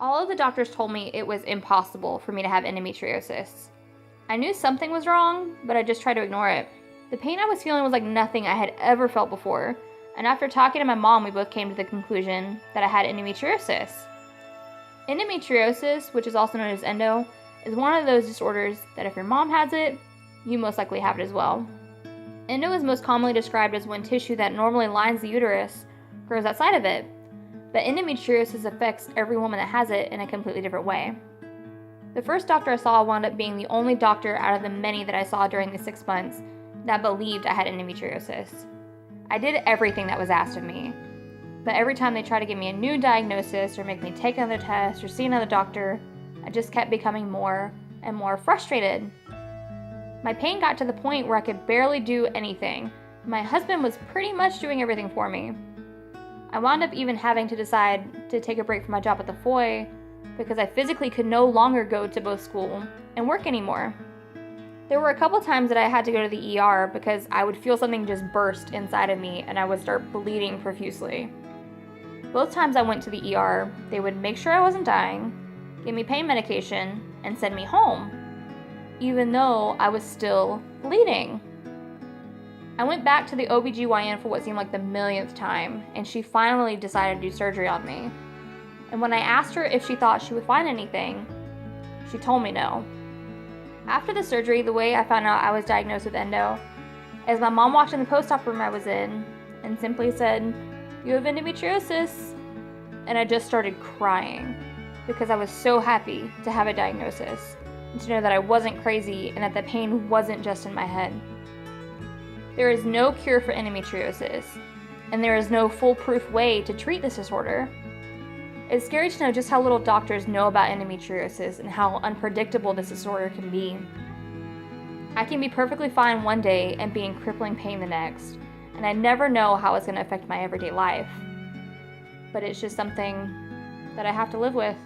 All of the doctors told me it was impossible for me to have endometriosis. I knew something was wrong, but I just tried to ignore it. The pain I was feeling was like nothing I had ever felt before, and after talking to my mom, we both came to the conclusion that I had endometriosis. Endometriosis, which is also known as endo, is one of those disorders that if your mom has it, you most likely have it as well. Endo is most commonly described as when tissue that normally lines the uterus grows outside of it, but endometriosis affects every woman that has it in a completely different way. The first doctor I saw wound up being the only doctor out of the many that I saw during the 6 months that believed I had endometriosis. I did everything that was asked of me, but every time they tried to give me a new diagnosis or make me take another test or see another doctor, I just kept becoming more and more frustrated. My pain got to the point where I could barely do anything. My husband was pretty much doing everything for me. I wound up even having to decide to take a break from my job at the Foy because I physically could no longer go to both school and work anymore. There were a couple times that I had to go to the ER because I would feel something just burst inside of me and I would start bleeding profusely. Both times I went to the ER, they would make sure I wasn't dying, give me pain medication, and send me home, even though I was still bleeding. I went back to the OBGYN for what seemed like the millionth time, and she finally decided to do surgery on me. And when I asked her if she thought she would find anything, she told me no. After the surgery, the way I found out I was diagnosed with endo is my mom walked in the post-op room I was in and simply said, "You have endometriosis." And I just started crying because I was so happy to have a diagnosis and to know that I wasn't crazy and that the pain wasn't just in my head. There is no cure for endometriosis, and there is no foolproof way to treat this disorder. It's scary to know just how little doctors know about endometriosis and how unpredictable this disorder can be. I can be perfectly fine one day and be in crippling pain the next, and I never know how it's going to affect my everyday life. But it's just something that I have to live with.